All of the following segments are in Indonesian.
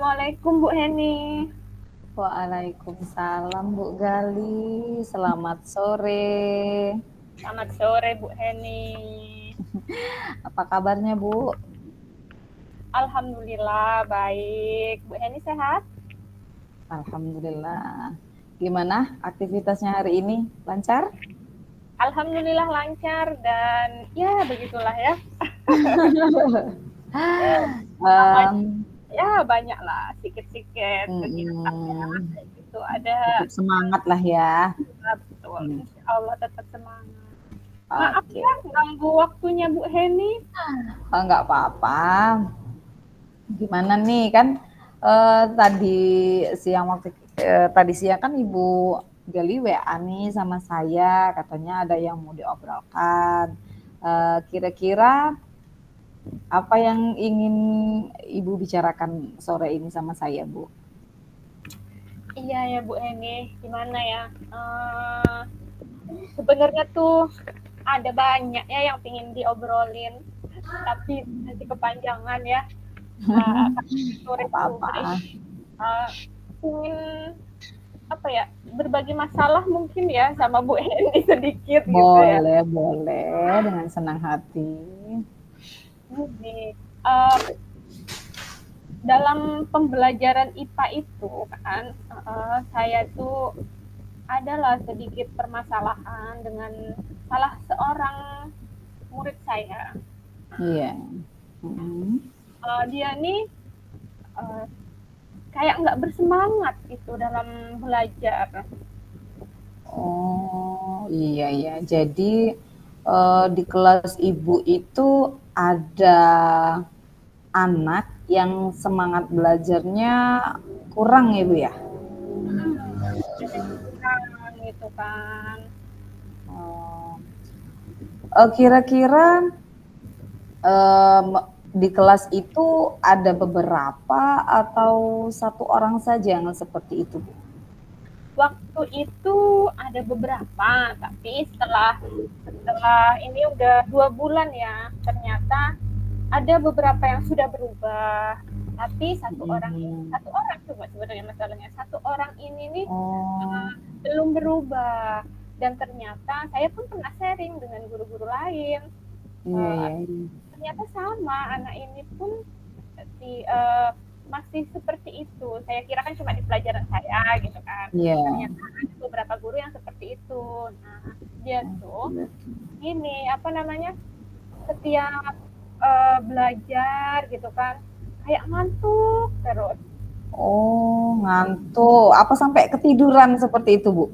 Assalamualaikum Bu Heni. Waalaikumsalam Bu Gali, selamat sore. Selamat sore Bu Heni. Apa kabarnya Bu? Alhamdulillah baik. Bu Heni sehat? Alhamdulillah. Gimana aktivitasnya hari ini? Lancar? Alhamdulillah lancar dan ya begitulah ya. Namanya um, ya banyak lah sikit-sikit kegiatan ya. mm, Itu ada tetap semangat lah ya. betul. Hmm, Insya Allah tetap semangat. Maaf Oke, ya ganggu waktunya Bu Heni. nggak apa-apa. Gimana nih kan tadi tadi siang kan Ibu Gali WA nih sama saya katanya ada yang mau diobrolkan. Kira-kira apa yang ingin Ibu bicarakan sore ini sama saya, Bu? Iya ya Bu Heni, gimana ya? Sebenarnya tuh ada banyak ya yang pingin diobrolin, tapi nanti kepanjangan ya. Sore Apa-apa. juga ini ingin apa ya berbagi masalah mungkin ya sama Bu Eni sedikit gitu ya. Boleh, boleh dengan senang hati. Jadi dalam pembelajaran IPA itu kan saya tuh adalah sedikit permasalahan dengan salah seorang murid saya. Iya. Hmm. Dia nih uh, kayak nggak bersemangat itu dalam belajar. Oh, iya ya. Jadi di kelas Ibu itu ada anak yang semangat belajarnya kurang ya Bu ya? Jadi kurang gitu kan. Oh. Kira-kira em, di kelas itu ada beberapa atau satu orang saja yang seperti itu Bu? Waktu itu ada beberapa, tapi setelah ini udah 2 bulan ya, ternyata ada beberapa yang sudah berubah. Tapi Hmm. satu orang cuma sebenarnya masalahnya. Satu orang ini nih Oh, belum berubah. Dan ternyata saya pun pernah sharing dengan guru-guru lain. iya Uh, iya iya. Ternyata sama anak ini pun masih seperti itu. Saya kira kan cuma di pelajaran saya gitu kan. Iya. Ternyata ada beberapa guru yang seperti itu. Nah, dia tuh ini apa namanya setiap belajar gitu kan kayak ngantuk terus. Oh, ngantuk. Apa sampai ketiduran seperti itu, Bu?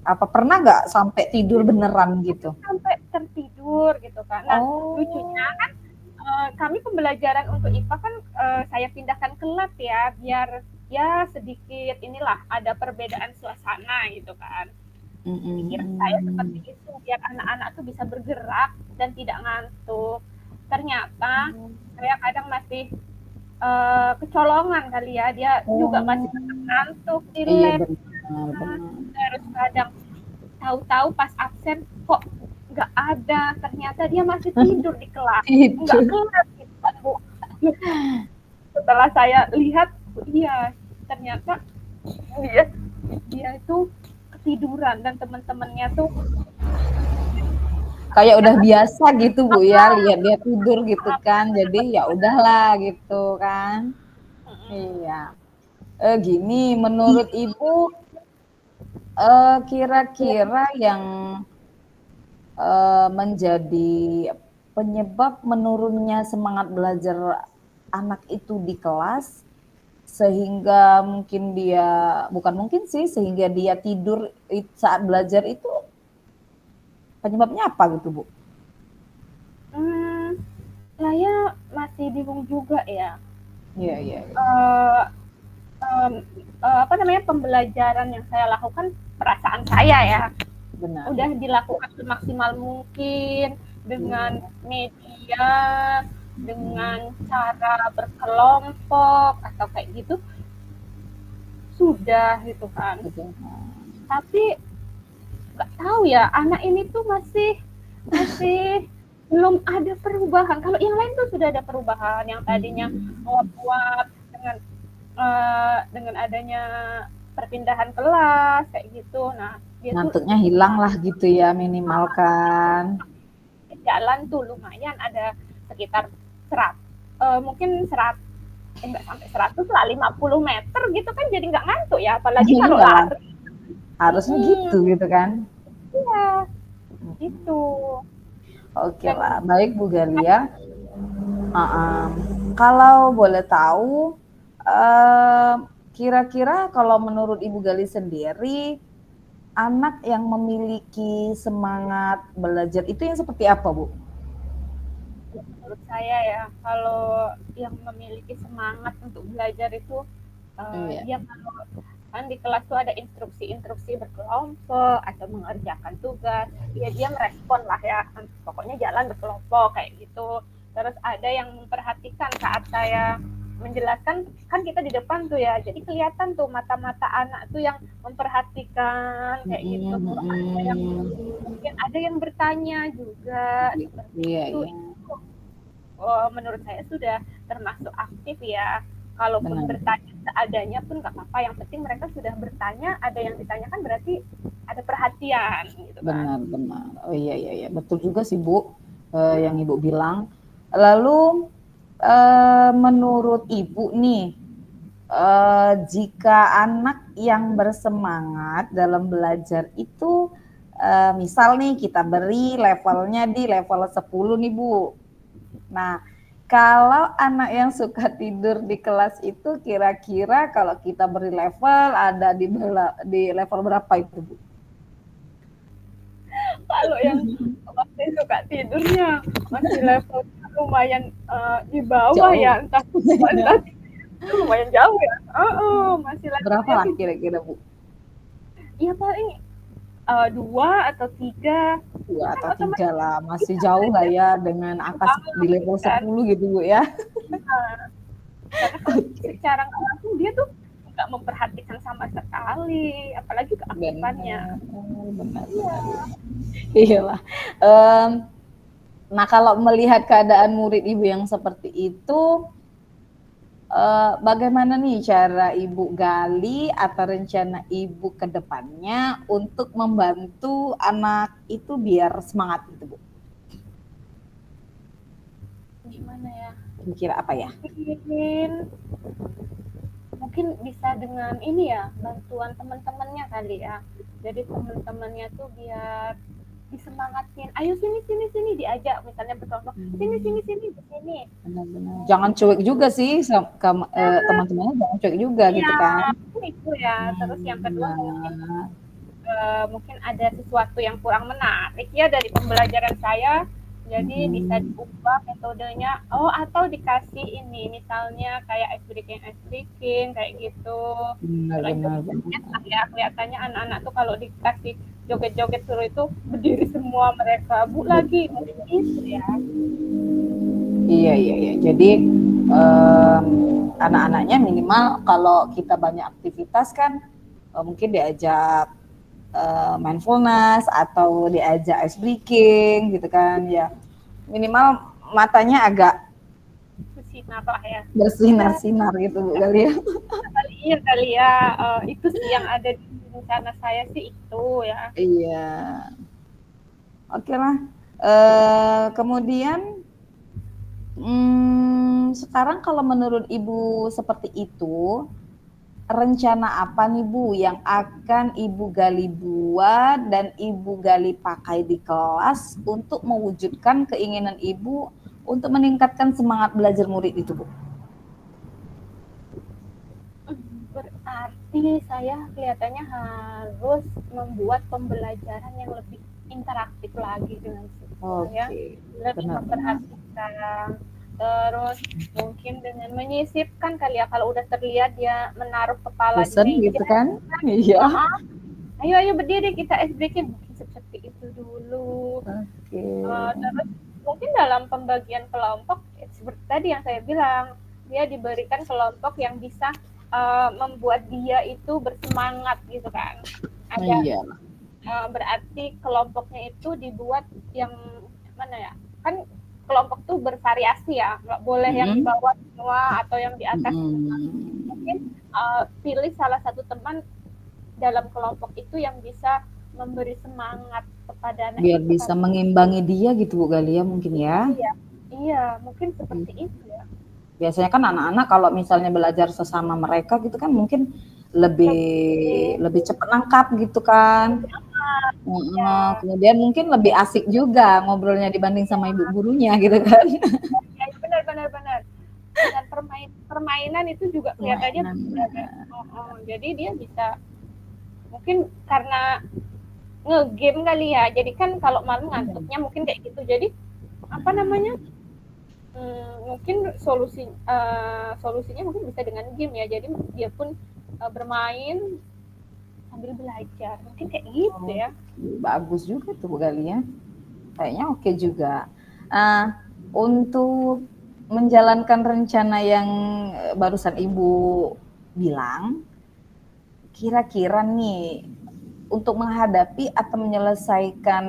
Apa pernah nggak sampai tidur beneran gitu? Sampai tertidur gitu kan. Nah, lucunya Oh, kan kami pembelajaran untuk IPA kan saya pindahkan ke lab ya biar ya sedikit inilah ada perbedaan suasana gitu kan. Pikiran saya seperti mm-mm. itu biar anak-anak tuh bisa bergerak dan tidak ngantuk. Ternyata saya kadang masih kecolongan kali ya dia juga masih tetap Oh, ngantuk di iya lab. benar, benar. Terus kadang tahu-tahu pas absen kok nggak ada, ternyata dia masih tidur di kelas, nggak Itu. kelas gitu kan Bu. Setelah saya lihat, iya ternyata dia dia itu ketiduran dan teman-temannya tuh Kayak ya udah kan biasa gitu, Bu ya, lihat dia tidur gitu kan. Jadi ya udahlah gitu kan. Iya. Gini, menurut Ibu kira-kira yang menjadi penyebab menurunnya semangat belajar anak itu di kelas sehingga mungkin dia bukan mungkin sih sehingga dia tidur saat belajar itu penyebabnya apa gitu Bu? hmm, saya masih bingung juga ya. Iya iya iya. Eh, em, apa namanya pembelajaran yang saya lakukan perasaan saya ya Benar udah benar. dilakukan semaksimal mungkin dengan Iya. media, dengan cara berkelompok atau kayak gitu sudah gitu kan. Betul. Tapi nggak tahu ya anak ini tuh masih masih belum ada perubahan. Kalau yang lain tuh sudah ada perubahan yang tadinya Hmm. nguap-nguap dengan dengan adanya perpindahan kelas kayak gitu. Nah, dia tuh Ngantuknya hilang lah gitu ya minimal kan. jalan tuh lumayan ada sekitar mungkin enggak sampai 100 lah, 50 meter gitu kan, jadi nggak ngantuk ya, apalagi kalau Iyalah, lari. harusnya gitu gitu kan. Iya, gitu. Oke Dan lah, baik Bu Galia. Kalau boleh tahu, kira-kira kalau menurut Ibu Gali sendiri, anak yang memiliki semangat belajar itu yang seperti apa, Bu? menurut saya ya, kalau yang memiliki semangat untuk belajar itu Iya. dia kalau kan di kelas tuh ada instruksi-instruksi berkelompok atau mengerjakan tugas, ya dia merespon lah ya, pokoknya jalan berkelompok kayak gitu. Terus ada yang memperhatikan saat saya menjelaskan, kan kita di depan tuh ya, jadi kelihatan tuh mata-mata anak tuh yang memperhatikan kayak gitu. Ada yang mungkin ada yang bertanya juga seperti Iya, itu. iya. Menurut saya sudah termasuk aktif ya. Kalaupun Benar. bertanya seadanya pun nggak apa-apa. Yang penting mereka sudah bertanya, ada yang ditanyakan berarti ada perhatian gitu kan. Benar, benar. Oh iya, iya, iya. Betul juga sih, Bu, yang Ibu bilang. Lalu, menurut Ibu nih, jika anak yang bersemangat dalam belajar itu, misal nih kita beri levelnya di level 10 nih, Bu. Nah, kalau anak yang suka tidur di kelas itu kira-kira kalau kita beri level ada di level berapa itu, Bu? Kalau yang masih suka tidurnya masih level lumayan di bawah Jauh. ya, entah itu lumayan jauh ya. Masih Berapa levelnya lah tidur. kira-kira, Bu? Ya paling 2 atau 3 itu 2 kan atau 3 otomatis lah, masih bisa jauh lah belajar ya dengan angka di banget level kan. 10 gitu, Bu, ya. Karena kan Oke, secara nggak langsung dia tuh nggak memperhatikan sama sekali, apalagi keaktifannya. benar, benar, Iya. benar. Iyalah. Mmm, nah kalau melihat keadaan murid Ibu yang seperti itu, bagaimana nih cara Ibu gali atau rencana Ibu ke depannya untuk membantu anak itu biar semangat gitu, Bu? Gimana ya? Kira-kira apa ya? Mungkin mungkin bisa dengan ini ya, bantuan teman-temannya kali ya. Jadi teman-temannya tuh biar disemangatin, ayo sini sini sini, diajak misalnya berkelompok, sini sini Hmm, sini di sini. benar-benar. Jangan cuek juga sih, teman-temannya jangan cuek juga Iya, gitu kan. itu ya. Terus yang kedua mungkin Benar. mungkin ada sesuatu yang kurang menarik ya dari pembelajaran saya, jadi bisa Mhm. diubah metodenya, atau dikasih ini misalnya kayak ice breaking kayak gitu. Benar, Selain benar, joget-joget benar. lah ya, kelihatannya anak-anak tuh kalau dikasih joget-joget suruh itu berdiri semua mereka, bu lagi mungkin itu ya. Iya, iya, iya. Jadi anak-anaknya minimal kalau kita banyak aktivitas kan, mungkin diajak mindfulness atau diajak ice breaking gitu kan ya. Minimal matanya agak Bersinar lah ya. Ya bersinar-sinar gitu Bu kali ya. kali ya, itu sih yang ada di rencana saya sih itu ya. Iya. Oke lah. Kemudian sekarang kalau menurut Ibu seperti itu, rencana apa nih Bu yang akan Ibu gali buat dan Ibu gali pakai di kelas untuk mewujudkan keinginan Ibu untuk meningkatkan semangat belajar murid itu, Bu? Berarti saya kelihatannya harus membuat pembelajaran yang lebih interaktif lagi dengan siswa ya, Oke, lebih benar-benar. memperhatikan. Terus mungkin dengan menyisipkan kali ya, kalau udah terlihat dia menaruh kepala di Bosen meja, gitu kan? Iya. ayo ayo berdiri kita SBK, mungkin seperti itu dulu. Oke. Terus mungkin dalam pembagian kelompok seperti tadi yang saya bilang, dia diberikan kelompok yang bisa membuat dia itu bersemangat gitu kan. Ada Iya. berarti kelompoknya itu dibuat yang mana ya? Kan kelompok tuh bervariasi ya, nggak boleh yang di Mm-mm. bawah semua atau yang di atas semua. Mm-mm. mungkin pilih salah satu teman dalam kelompok itu yang bisa memberi semangat kepada anak Biar itu bisa karena mengimbangi dia gitu Bu Galia mungkin ya. iya, iya mungkin seperti itu ya. Biasanya kan anak-anak kalau misalnya belajar sesama mereka gitu kan mungkin lebih Lebih lebih cepat nangkap gitu kan. lebih aman ya. Kemudian mungkin lebih asik juga ngobrolnya dibanding sama ibu gurunya gitu kan. Ya, benar benar benar. Dengan permainan itu juga kelihatannya Permainan. beda. Jadi dia bisa mungkin karena ngegame kali ya. Jadi kan kalau malam ngantuknya mungkin kayak gitu. Jadi apa namanya? Mungkin solusinya mungkin bisa dengan game ya. Jadi dia pun bermain sambil belajar. Mungkin kayak gitu Oh, ya. bagus juga tuh Bu Galia. Kayaknya oke juga. Untuk menjalankan rencana yang barusan Ibu bilang, kira-kira nih untuk menghadapi atau menyelesaikan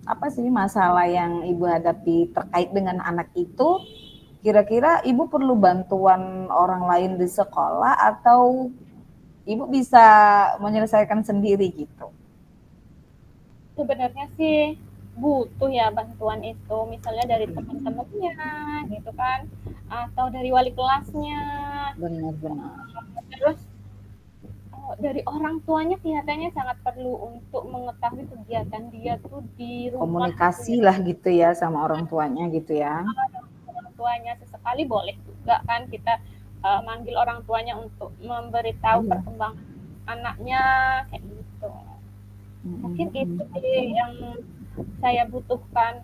apa sih masalah yang Ibu hadapi terkait dengan anak itu, kira-kira Ibu perlu bantuan orang lain di sekolah atau Ibu bisa menyelesaikan sendiri gitu? Sebenarnya sih butuh ya bantuan itu, misalnya dari teman-temannya gitu kan, atau dari wali kelasnya. Benar-benar. Terus dari orang tuanya kelihatannya sangat perlu untuk mengetahui kegiatan dia tuh di rumah gitu Komunikasi ya. lah gitu ya sama orang tuanya gitu ya. Orang tuanya sesekali boleh juga kan kita manggil orang tuanya untuk memberitahu Iya. perkembangan anaknya kayak gitu. Mungkin itu sih Oke. yang saya butuhkan.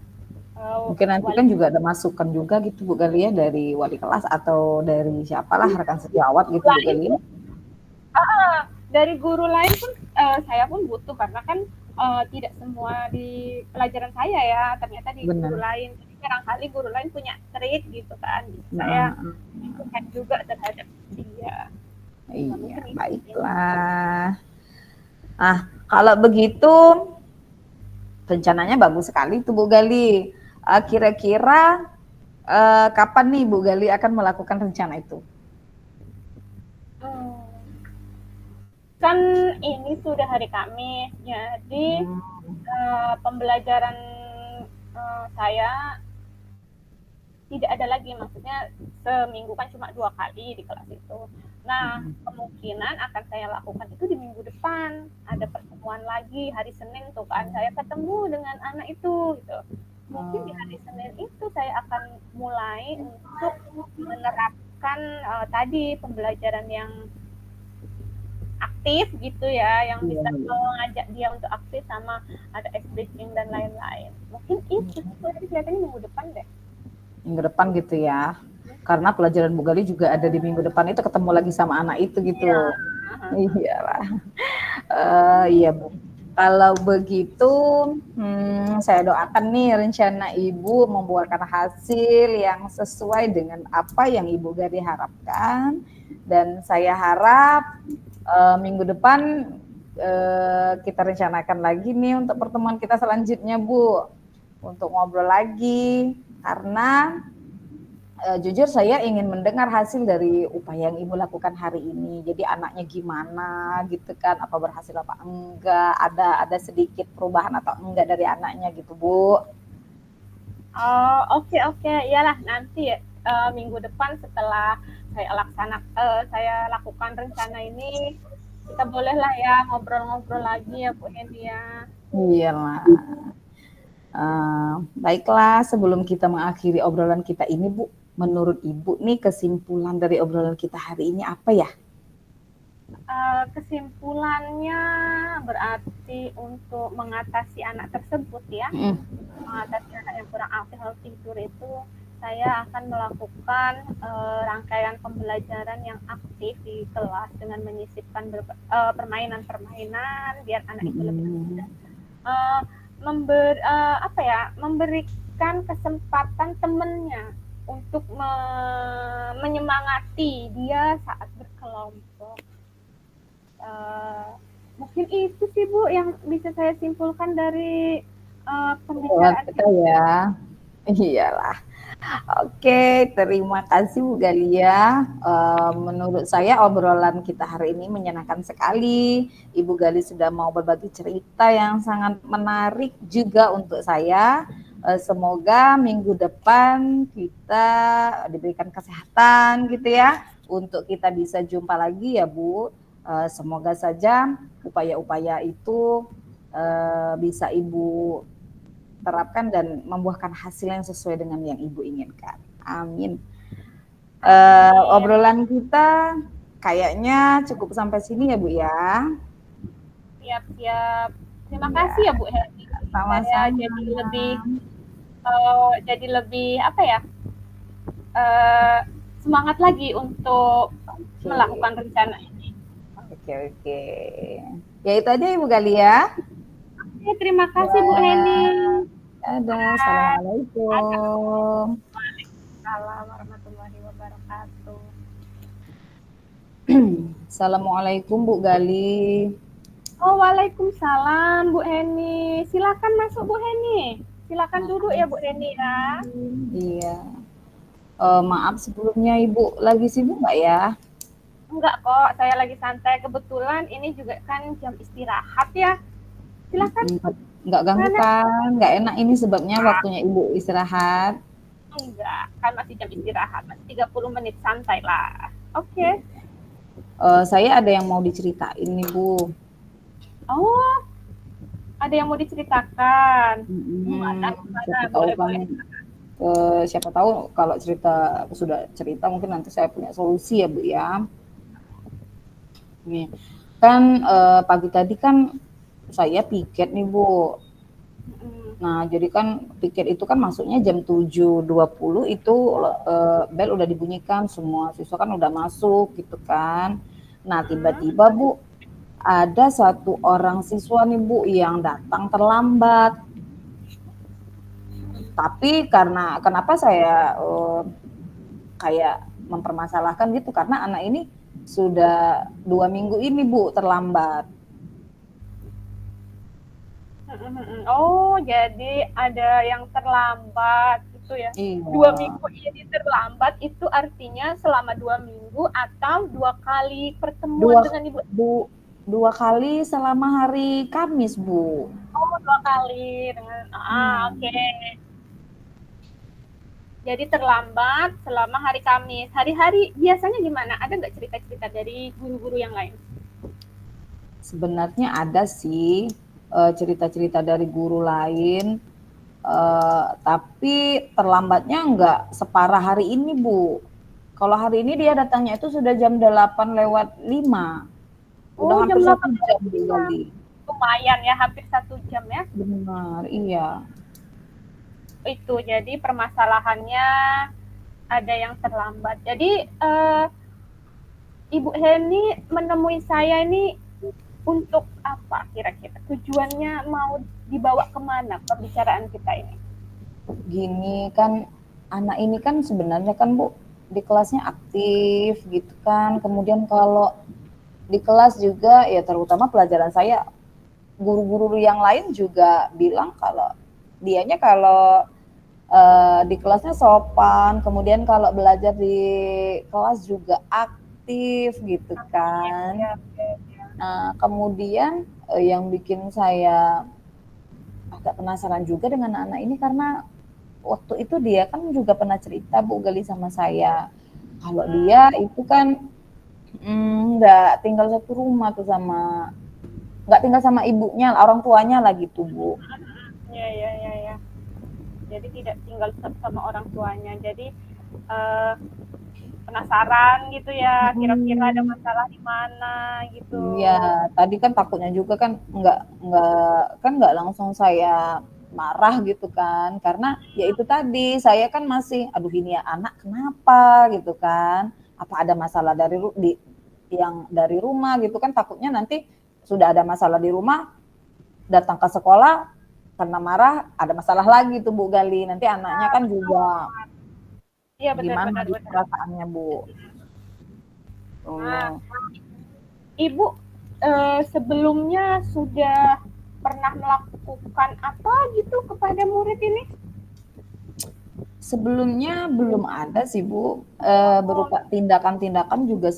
Mungkin nanti Wali kan juga ada masukan juga gitu Bu Galia dari wali kelas atau dari siapalah rekan sejawat gitu Bu lain Galia. dari guru lain pun saya pun butuh karena kan tidak semua di pelajaran saya ya, ternyata di guru Benar. lain. Jadi barangkali guru lain punya trik gitu kan. Jadi saya Nah, butuhkan juga terhadap dia. Nah, iya, mungkin itu sih. baiklah. Kalau begitu rencananya bagus sekali tuh Bu Gali. Kira-kira kapan nih Bu Gali akan melakukan rencana itu? Hmm, kan ini sudah hari Kamis, jadi Hmm. pembelajaran saya tidak ada lagi, maksudnya seminggu kan cuma 2 kali di kelas itu. Nah, kemungkinan akan saya lakukan itu di minggu depan. Ada pertemuan lagi hari Senin tuh kan, saya ketemu dengan anak itu gitu. Mungkin di hari Senin itu saya akan mulai untuk menerapkan tadi pembelajaran yang aktif gitu ya, yang Iya, bisa iya. mengajak dia untuk aktif sama ada ice breaking dan lain-lain. Mungkin itu sih kelihatannya minggu depan deh. Minggu depan gitu ya. Karena pelajaran Bu Gali juga ada di minggu depan itu ketemu lagi sama anak itu Iya. gitu. Iyalah. Iya Bu. Kalau begitu, saya doakan nih rencana Ibu membuahkan hasil yang sesuai dengan apa yang Ibu Gadi harapkan. Dan saya harap minggu depan kita rencanakan lagi nih untuk pertemuan kita selanjutnya Bu. Untuk ngobrol lagi. Karena jujur saya ingin mendengar hasil dari upaya yang Ibu lakukan hari ini. Jadi anaknya gimana gitu kan, apa berhasil apa enggak, ada sedikit perubahan atau enggak dari anaknya gitu Bu. Oh, oke oke, iyalah nanti minggu depan setelah saya lakukan rencana ini, kita bolehlah ya ngobrol-ngobrol lagi ya Bu Hendy ya. Iyalah. Baiklah, sebelum kita mengakhiri obrolan kita ini Bu, menurut Ibu nih kesimpulan dari obrolan kita hari ini apa ya? Kesimpulannya berarti untuk mengatasi anak tersebut ya, mengatasi anak yang kurang aktif tidur itu, saya akan melakukan rangkaian pembelajaran yang aktif di kelas dengan menyisipkan permainan-permainan biar anak itu lebih aktif. Uh, memberikan kesempatan temennya untuk menyemangati dia saat berkelompok. Mungkin itu sih Bu yang bisa saya simpulkan dari Obrolan pembicaraan kita kita. ya. Iyalah. Oke, terima kasih Bu Galia. Menurut saya obrolan kita hari ini menyenangkan sekali. Ibu Gali sudah mau berbagi cerita yang sangat menarik juga untuk saya. Semoga minggu depan kita diberikan kesehatan gitu ya, untuk kita bisa jumpa lagi ya Bu. Semoga saja upaya-upaya itu bisa Ibu terapkan dan membuahkan hasil yang sesuai dengan yang Ibu inginkan. Amin. Amin. Obrolan kita kayaknya cukup sampai sini ya Bu ya. Siap-siap. Terima Ya, kasih ya Bu Heli. Saya sama-sama. jadi lebih apa ya, uh, semangat lagi untuk Oke, melakukan rencana ini. oke, oke. Ya itu aja Ibu Galia. Oke, terima kasih Bu Heni. Ya, dadah. Bye. Assalamualaikum. Waalaikumsalam warahmatullahi wabarakatuh. Assalamualaikum Bu Gali. Oh, waalaikumsalam Bu Heni. Silakan masuk Bu Heni. Silakan duduk ya Bu Heni ya. Iya. Maaf sebelumnya Ibu lagi sibuk nggak ya? Enggak kok, saya lagi santai. Kebetulan ini juga kan jam istirahat ya. Silakan. Nggak ganggu Mana? kan? Nggak enak ini sebabnya waktunya Ibu istirahat. Enggak, kan masih jam istirahat. Masih 30 menit santai lah. Oke. Saya ada yang mau diceritain nih Bu. Oh, ada yang mau diceritakan. Hmm, Gimana? siapa tahu Boleh, kan, boleh. siapa tahu kalau cerita sudah cerita mungkin nanti saya punya solusi ya Bu ya. Nih, kan pagi tadi kan saya piket nih Bu. Nah, jadi kan piket itu kan masuknya jam 7.20 itu bel udah dibunyikan, semua siswa kan udah masuk gitu kan. Nah, tiba-tiba Bu ada satu orang siswa nih Bu yang datang terlambat. Tapi karena kenapa saya kayak mempermasalahkan gitu karena anak ini sudah 2 minggu ini Bu terlambat. Oh, jadi ada yang terlambat gitu ya. Iya. 2 minggu ini terlambat itu artinya selama 2 minggu atau 2 kali pertemuan Dua, dengan ibu. bu, 2 kali selama hari Kamis Bu. Oh, 2 kali dengan oke. Hmm. Okay. Jadi terlambat selama hari Kamis. Hari-hari biasanya gimana? Ada nggak cerita-cerita dari guru-guru yang lain? Sebenarnya ada sih cerita-cerita dari guru lain, tapi terlambatnya nggak separah hari ini Bu. Kalau hari ini dia datangnya itu sudah jam 8:05. Udah Oh, jam hampir 8 1 jam Bu Gali. lumayan ya, hampir 1 jam ya. Benar, iya. Itu jadi permasalahannya ada yang terlambat. Jadi Ibu Heni menemui saya ini untuk apa kira-kira? Tujuannya mau dibawa kemana pembicaraan kita ini? Gini kan, anak ini kan sebenarnya kan Bu, di kelasnya aktif gitu kan. Kemudian kalau di kelas juga ya terutama pelajaran saya, guru-guru yang lain juga bilang kalau dianya kalau di kelasnya sopan, kemudian kalau belajar di kelas juga aktif gitu kan. Nah, kemudian yang bikin saya agak penasaran juga dengan anak ini karena waktu itu dia kan juga pernah cerita Bu Gali sama saya kalau dia itu kan nggak tinggal satu rumah tuh sama nggak tinggal sama ibunya orang tuanya lah gitu Bu. Ya. Jadi tidak tinggal sama orang tuanya. Jadi uh, penasaran gitu ya, kira-kira ada masalah di mana gitu. Iya, tadi kan takutnya juga kan nggak langsung saya marah gitu kan, karena ya itu tadi saya kan masih, aduh ini ya anak kenapa gitu kan, apa ada masalah yang dari rumah gitu kan, takutnya nanti sudah ada masalah di rumah, datang ke sekolah karena marah ada masalah lagi tuh Bu Gali, nanti anaknya kan juga Iya gimana benar. di perasaannya Bu. Nah, Oh. Ibu sebelumnya sudah pernah melakukan apa gitu kepada murid ini? Sebelumnya belum ada sih Bu, Oh, berupa tindakan-tindakan juga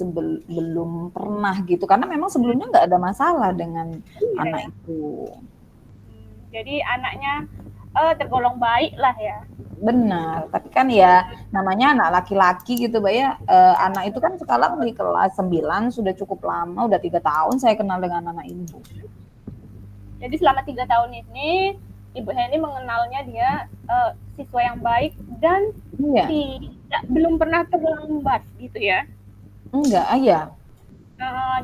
belum pernah gitu, karena memang sebelumnya nggak ada masalah dengan iya ya. anak itu. Jadi anaknya tergolong baik lah ya. Benar, tapi kan ya namanya anak laki-laki gitu Mbak ya, anak itu kan sekarang di kelas 9 sudah cukup lama, udah 3 tahun saya kenal dengan anak ini Bu. Jadi selama 3 tahun ini Ibu Heni mengenalnya dia siswa yang baik dan Iya, belum pernah terlambat gitu ya. enggak, ya.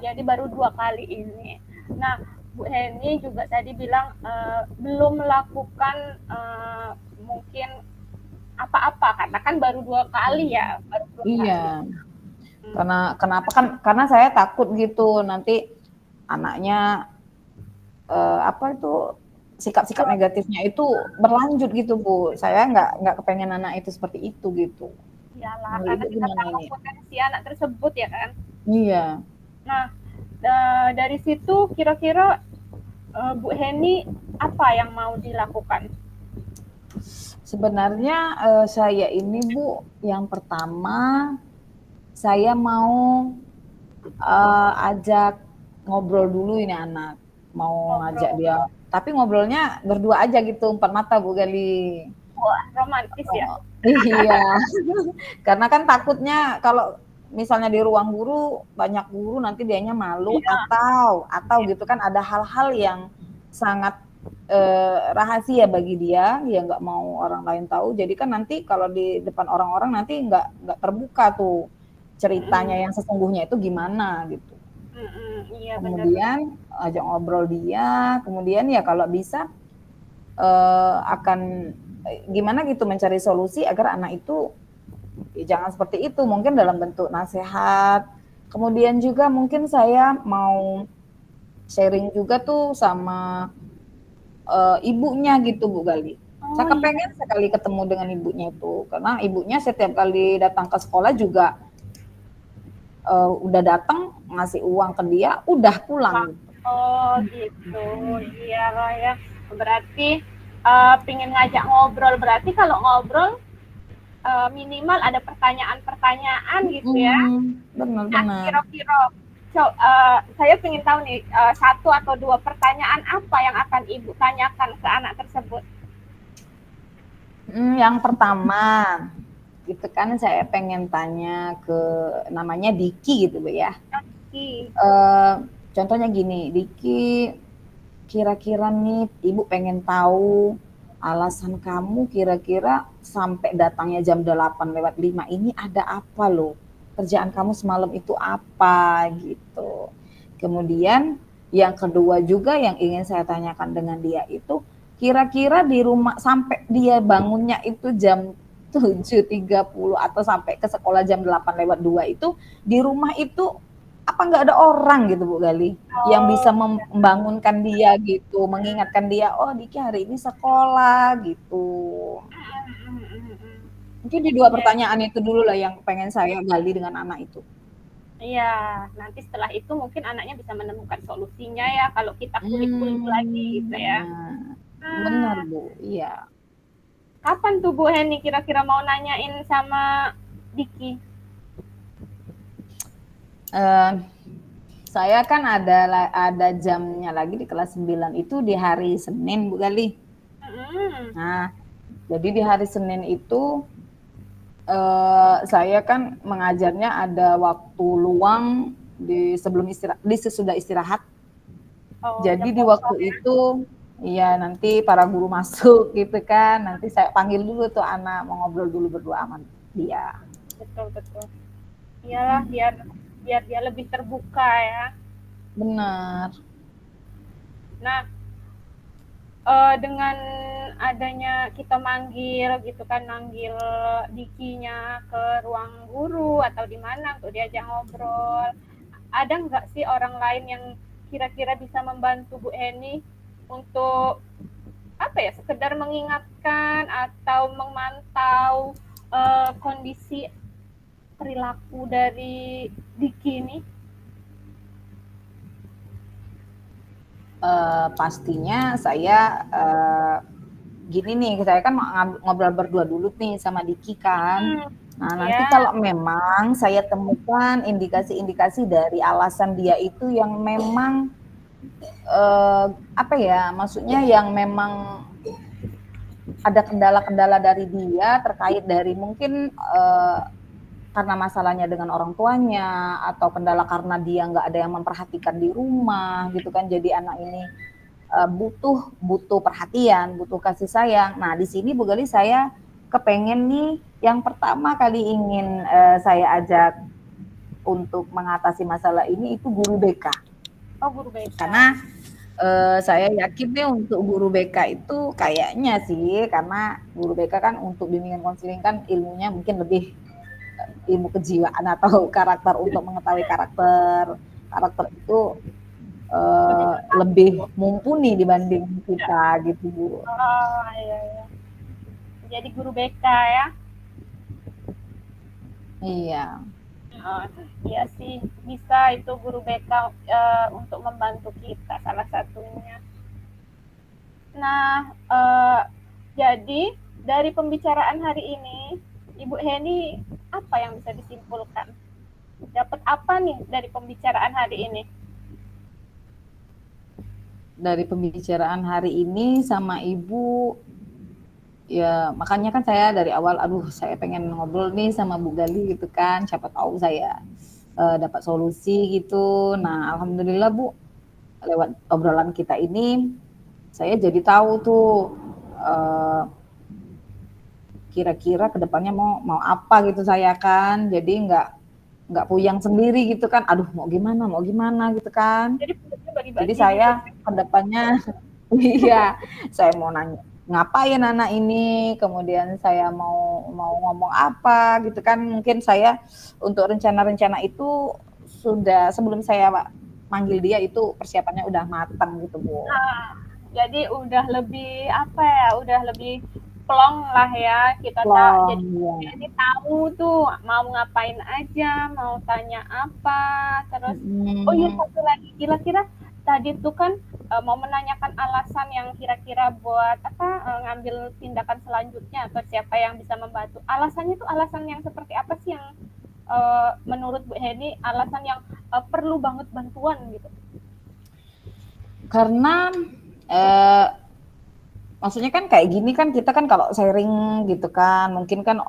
Jadi baru 2 kali ini. Nah, Bu Heni juga tadi bilang belum melakukan mungkin apa-apa karena kan baru 2 kali ya, baru 2 kali. Iya, karena kenapa kan karena saya takut gitu nanti anaknya apa itu sikap-sikap Kalau negatifnya itu berlanjut gitu Bu. Saya nggak kepengen anak itu seperti itu gitu. iyalah Menurut karena Ibu kita gimana tahu ini? potensi anak tersebut ya kan. Iya, Nah, dari situ kira-kira Bu Heni apa yang mau dilakukan? sebenarnya saya ini Bu, yang pertama saya mau ajak ngobrol dulu ini anak, mau ngajak Ngobrol. dia. Tapi ngobrolnya berdua aja gitu, empat mata Bu Gali. Wah, romantis ya. Oh, iya. Karena kan takutnya kalau misalnya di ruang guru banyak guru nanti dianya malu Iya, atau gitu kan ada hal-hal yang sangat rahasia bagi dia, dia nggak mau orang lain tahu. Jadi kan nanti kalau di depan orang-orang nanti nggak terbuka tuh ceritanya yang sesungguhnya itu gimana gitu. iya benar-benar. Kemudian ajak ngobrol dia, kemudian ya kalau bisa akan gimana gitu mencari solusi agar anak itu ya jangan seperti itu, mungkin dalam bentuk nasihat. Kemudian juga mungkin saya mau sharing juga tuh sama ibunya gitu Bu Gali. Saya Oh iya, kepengen sekali ketemu dengan ibunya itu, karena ibunya setiap kali datang ke sekolah juga udah datang ngasih uang ke dia, udah Pak. pulang. Oh gitu, iya lah ya. Berarti pingin ngajak ngobrol. Berarti kalau ngobrol minimal ada pertanyaan-pertanyaan gitu ya. Nah, Benar-benar. kira-kira saya ingin tahu nih satu atau dua pertanyaan apa yang akan ibu tanyakan ke anak tersebut? Yang pertama, gitu kan saya pengen tanya ke namanya Diki gitu Bu ya. Oke. Eh, Contohnya gini, Diki, kira-kira nih Ibu pengen tahu alasan kamu kira-kira sampai datangnya jam 8:05 ini ada apa loh? Kerjaan kamu semalam itu apa gitu. Kemudian yang kedua juga yang ingin saya tanyakan dengan dia itu kira-kira di rumah sampai dia bangunnya itu jam 7:30 atau sampai ke sekolah jam 8:02 itu di rumah itu apa nggak ada orang gitu Bu Gali yang bisa Oh, membangunkan dia gitu, mengingatkan dia, oh Diki hari ini sekolah gitu. Mungkin di dua iya. pertanyaan itu dulu lah yang pengen saya gali dengan anak itu. Iya, nanti setelah itu mungkin anaknya bisa menemukan solusinya ya kalau kita kulik-kulik lagi gitu ya. Nah, benar Ah, Bu, iya. kapan tuh Bu Heni kira-kira mau nanyain sama Diki? Eh, saya kan ada jamnya lagi di kelas 9 itu di hari Senin Bu Gali. Hmm. Nah, jadi di hari Senin itu saya kan mengajarnya ada waktu luang di sebelum istirahat, di sesudah istirahat. Oh, Jadi jam di waktu kosong ya. itu, ya nanti para guru masuk gitu kan, nanti saya panggil dulu tuh anak, mau ngobrol dulu berdua sama dia. Betul betul. Iyalah biar biar dia lebih terbuka ya. Benar. Nah, dengan adanya kita manggil gitu kan, manggil Dikinya ke ruang guru atau di mana untuk diajak ngobrol. Ada nggak sih orang lain yang kira-kira bisa membantu Bu Heni untuk apa ya, sekedar mengingatkan atau memantau kondisi perilaku dari Diki ini? Pastinya saya gini nih, saya kan ngobrol berdua dulu nih sama Diki kan. Nah, nanti Ya, kalau memang saya temukan indikasi-indikasi dari alasan dia itu yang memang apa ya, maksudnya yang memang ada kendala-kendala dari dia terkait dari mungkin karena masalahnya dengan orang tuanya atau kendala karena dia nggak ada yang memperhatikan di rumah gitu kan, jadi anak ini butuh butuh perhatian, butuh kasih sayang. Nah di sini Bu Gali saya kepengen nih yang pertama kali ingin saya ajak untuk mengatasi masalah ini itu guru BK, oh guru BK. karena saya yakin nih untuk guru BK itu kayaknya sih, karena guru BK kan untuk bimbingan konseling kan ilmunya mungkin lebih ilmu kejiwaan atau karakter, untuk mengetahui karakter karakter itu Lebih lebih tahu. mumpuni dibanding Ya. kita gitu Bu. Oh, iya, iya. Jadi guru BK ya. Iya. Oh, iya sih, bisa itu guru BK untuk membantu kita salah satunya. Nah, jadi dari pembicaraan hari ini, Ibu Heni apa yang bisa disimpulkan? Dapat apa nih dari pembicaraan hari ini? Dari pembicaraan hari ini sama Ibu, ya makanya kan saya dari awal, aduh saya pengen ngobrol nih sama Bu Gali gitu kan, siapa tahu saya dapat solusi gitu. Nah alhamdulillah Bu, lewat obrolan kita ini saya jadi tahu tuh eh, kira-kira kedepannya mau apa gitu saya kan, jadi nggak puyang sendiri gitu kan, aduh mau gimana gitu kan. Jadi bentuknya Jadi bagi-bagi gitu. saya kedepannya iya, saya mau nanya ngapain anak ini, kemudian saya mau ngomong apa gitu kan. Mungkin saya untuk rencana-rencana itu sudah sebelum saya manggil dia itu persiapannya udah matang gitu Bu. Nah, jadi udah lebih apa ya? Udah lebih plong lah ya kita tak Plong jadi ya. ini tahu tuh mau ngapain aja, mau tanya apa, terus oh iya Hmm, satu lagi kira-kira tadi tuh kan mau menanyakan alasan yang kira-kira buat apa ngambil tindakan selanjutnya atau siapa yang bisa membantu. Alasannya tuh alasan yang seperti apa sih yang menurut Bu Heni alasan yang perlu banget bantuan gitu? karena eh, maksudnya kan kayak gini kan, kita kan kalau sharing gitu kan, mungkin kan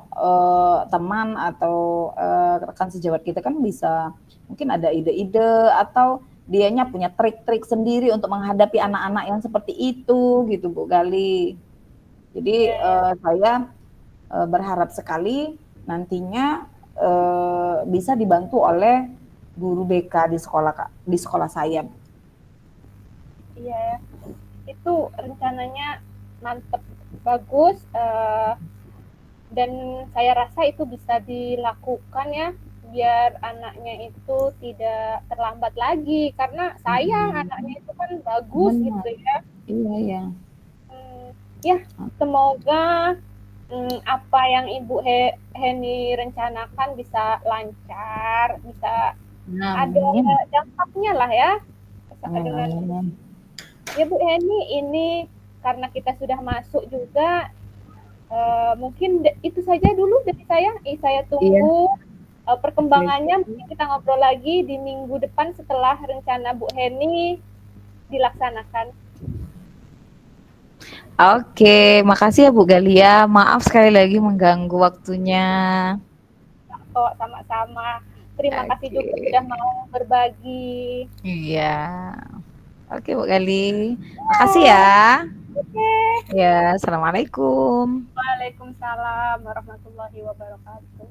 teman atau rekan sejawat kita kan bisa mungkin ada ide-ide atau dianya punya trik-trik sendiri untuk menghadapi anak-anak yang seperti itu gitu Bu Gali. Jadi Iya, ya. saya berharap sekali nantinya bisa dibantu oleh guru BK di sekolah saya. Iya, ya. Itu rencananya mantep, bagus, dan saya rasa itu bisa dilakukan ya, biar anaknya itu tidak terlambat lagi, karena sayang Hmm, anaknya itu kan bagus benar, gitu ya. iya ya. Hmm, ya, semoga apa yang Ibu Heni rencanakan bisa lancar, bisa ada Amin. dampaknya lah ya, dengan Amin. ya Bu Heni ini karena kita sudah masuk juga. Mungkin itu saja dulu dari saya. Saya Iya, tunggu baik. perkembangannya. Mungkin kita ngobrol lagi di minggu depan setelah rencana Bu Heni dilaksanakan. Oke, makasih ya Bu Galia. Maaf sekali lagi mengganggu waktunya. Kok sama-sama. Terima kasih Oke. juga sudah mau berbagi. Iya. Oke Bu Gali. Makasih ya. Oke. Ya, assalamualaikum. Waalaikumsalam warahmatullahi wabarakatuh.